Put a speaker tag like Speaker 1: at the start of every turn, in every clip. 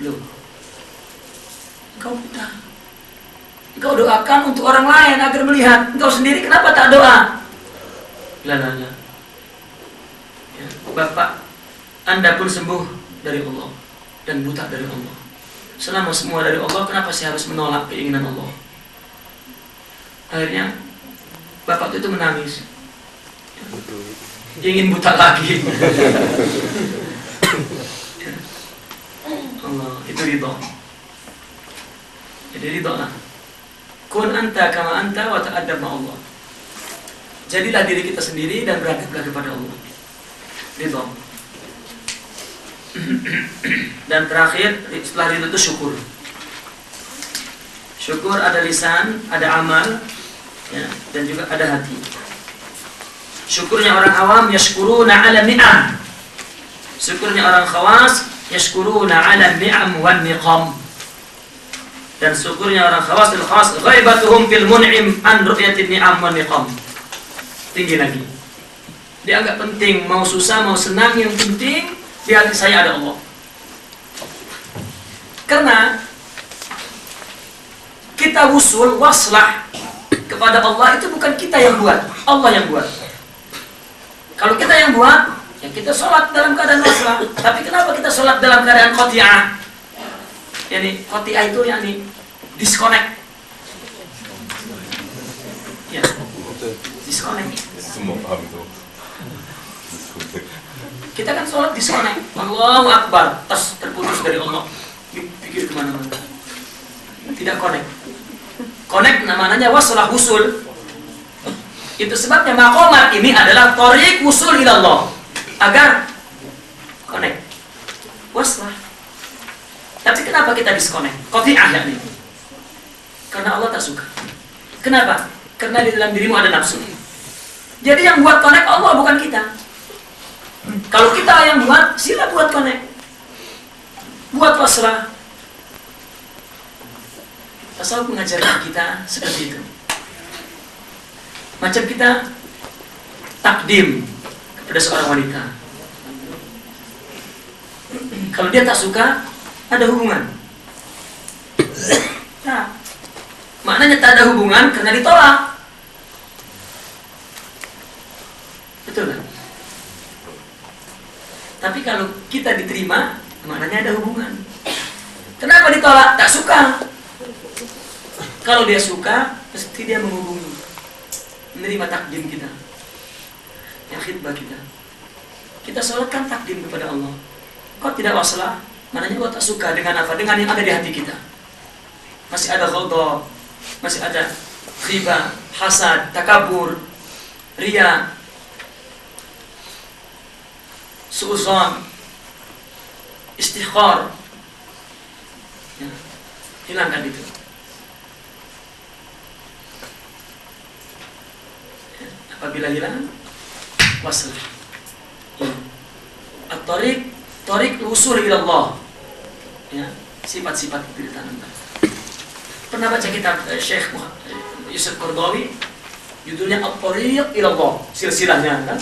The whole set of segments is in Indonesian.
Speaker 1: Loh, engkau buta. Engkau doakan untuk orang lain agar melihat. Engkau sendiri kenapa tak doa? La. Ya, Bapak, Anda pun sembuh dari Allah dan buta dari Allah. Selama semua dari Allah, kenapa saya harus menolak keinginan Allah? Akhirnya bapak itu menangis. Ingin buta lagi. Allah, itu ridho. Jadi ridho lah. Kun anta kama anta wa ta'addab ma Allah. Jadilah diri kita sendiri dan beradablah kepada Allah. Ridho. Dan terakhir setelah ridho itu syukur. Syukur ada lisan, ada amal, ya, dan juga ada hati. Syukurnya orang awam yashkuruna 'ala ni'am. Syukurnya orang khawas yashkuruna 'ala ni'am wan niqam. Dan syukurnya orang khawas dan khas ghaibatuhum fil mun'im an ru'yatin ni'am wan niqam. Tinggi lagi. Dia enggak penting mau susah mau senang, yang penting di hati saya ada Allah. Karena kita wusul waslah kepada Allah itu bukan kita yang buat, Allah yang buat. Kalau kita yang buat, ya kita sholat dalam keadaan waslah. Tapi kenapa kita sholat dalam keadaan qati'ah? Yani qati'ah itu yani disconnect. Ya, disconnect.
Speaker 2: Semua paham itu.
Speaker 1: Kita kan sholat disconnect. Allahu Akbar, tas terputus dari Allah. Pikir kemana-mana. Tidak connect. Connect namanya waslah usul. Itu sebabnya maqamat ini adalah thariq usul ila Allah. Agar connect. Waslah. Tapi kenapa kita disconnect? Qati'ah yakni. Karena Allah tak suka. Kenapa? Karena di dalam dirimu ada nafsu. Jadi yang buat connect Allah, bukan kita. Kalau kita yang buat, sila buat connect. Buat waslah. Tasawuf mengajarkan kita seperti itu. Macam kita takdim kepada seorang wanita. Kalau dia tak suka, ada hubungan. Nah, maknanya tak ada hubungan karena ditolak. Betul kan? Tapi kalau kita diterima, maknanya ada hubungan. Kenapa ditolak? Tak suka. Kalau dia suka, pasti dia menghubungi, menerima takdim kita, yang khidbah kita. Kita sholatkan takdim kepada Allah. Kau tidak waslah, maknanya kau tak suka dengan apa? Dengan yang ada di hati kita. Masih ada ghadab, masih ada ghibah, hasad, takabur, riya, su'uzan, istighfar. Ya, hilangkan itu. Apabila hilang, waslah. At-tariq, tariq usul ila Allah. Ya, sifat-sifat itu ditanamkan. Pernah baca kitab Syekh Yusuf Qaradawi, judulnya At-tariq ila Allah, silsilahnya kan?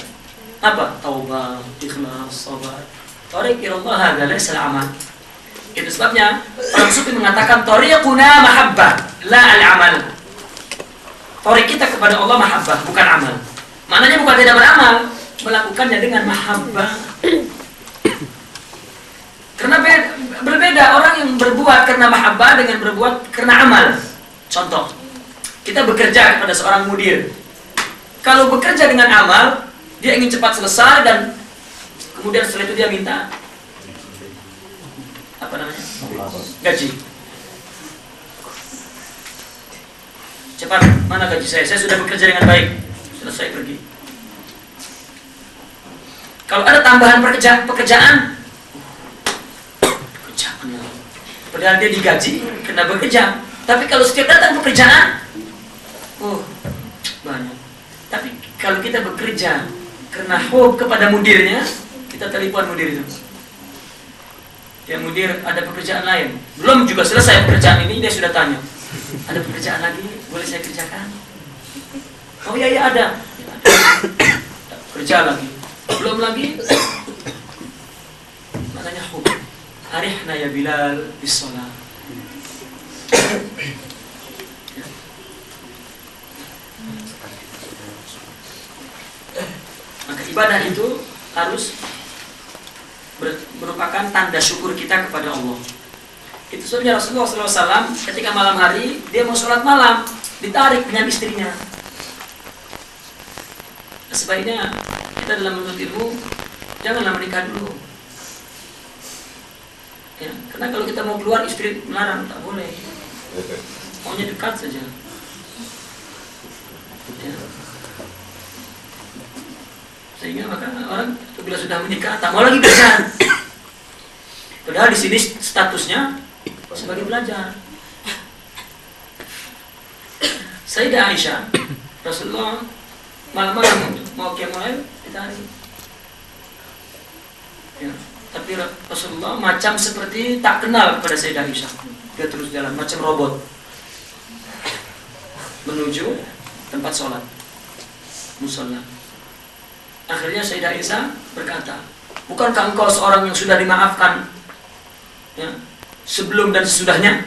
Speaker 1: Apa? Taubah, ikhlas, sabar. Tariq ila Allah hadza laysa al-amal. Itu sebabnya orang sufi mengatakan tariquna mahabbah, la al-amal. Tariq kita kepada Allah mahabbah, bukan amal. Maknanya bukan tidak beramal, melakukannya dengan mahabbah. Karena berbeda orang yang berbuat karena mahabbah dengan berbuat karena amal. Contoh, kita bekerja kepada seorang mudir. Kalau bekerja dengan amal, dia ingin cepat selesai dan kemudian setelah itu dia minta apa namanya? Gaji. Cepat, mana gaji saya? Saya sudah bekerja dengan baik. Selesai pergi. Kalau ada tambahan pekerjaan, padahal dia digaji karena bekerja. Tapi kalau setiap datang pekerjaan, banyak. Tapi kalau kita bekerja karena hub kepada mudirnya, kita telepon mudir itu. Ya mudir, ada pekerjaan lain. Belum juga selesai pekerjaan ini, dia sudah tanya. Ada pekerjaan lagi, boleh saya kerjakan? Oh iya, ya ada. Kerja lagi. Belum lagi. Maknanya hub. Arihna ya Bilal bis-shalah. Maka ibadah itu harus merupakan tanda syukur kita kepada Allah. Itu sebabnya Rasulullah SAW ketika malam hari dia mau sholat malam, ditarik dengan istrinya. Sebaiknya kita dalam menuntut ilmu janganlah menikah dulu. Ya, karena kalau kita mau keluar istri melarang, tak boleh. Maunya dekat saja. Ya. Sehingga maka orang bila sudah menikah tak mau lagi belajar. Padahal di sini statusnya sebagai pelajar. Sayyidah Aisyah, Rasulullah malam-malam mau qiyamul lail ditarik. Ya, tapi Rasulullah macam seperti tak kenal kepada Sayyidah Aisyah. Dia terus jalan macam robot menuju tempat sholat musholla. Akhirnya Sayyidah Aisyah berkata, bukankah engkau seorang yang sudah dimaafkan ya, sebelum dan sesudahnya?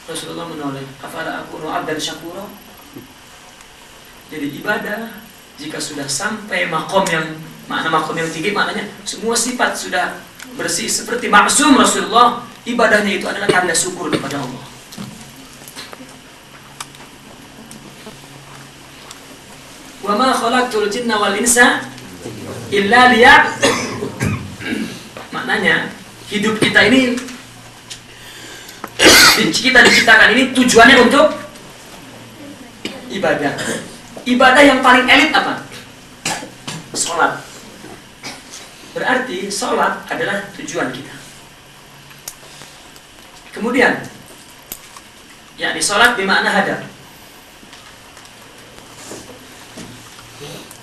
Speaker 1: Rasulullah menoleh, afala akunu abdan syakura. Jadi ibadah jika sudah sampai makom yang tinggi, maknanya semua sifat sudah bersih seperti maksum Rasulullah, ibadahnya itu adalah tanda syukur kepada Allah. Wa ma khalaqtul jinna wal insa illa maknanya hidup kita ini, kita diciptakan ini tujuannya untuk ibadah. Ibadah yang paling elit apa? Sholat. Berarti sholat adalah tujuan kita. Kemudian yakni sholat bermakna hadap.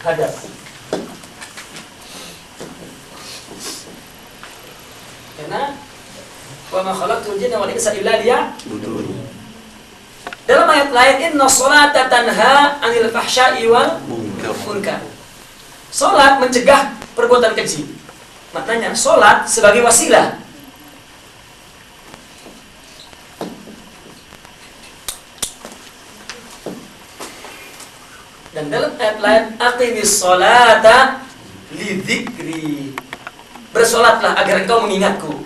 Speaker 1: Hadap. Karena wa ma khalaqtul jinna wal insa illa liya'budun. Dalam ayat lain, inna sholata tanha 'anil fahsya'i wal munkar. Salat mencegah perbuatan keji. Maknanya salat sebagai wasilah. Dan dalam ayat lain, aqimis sholata li dzikri. Bersolatlah agar engkau mengingatku.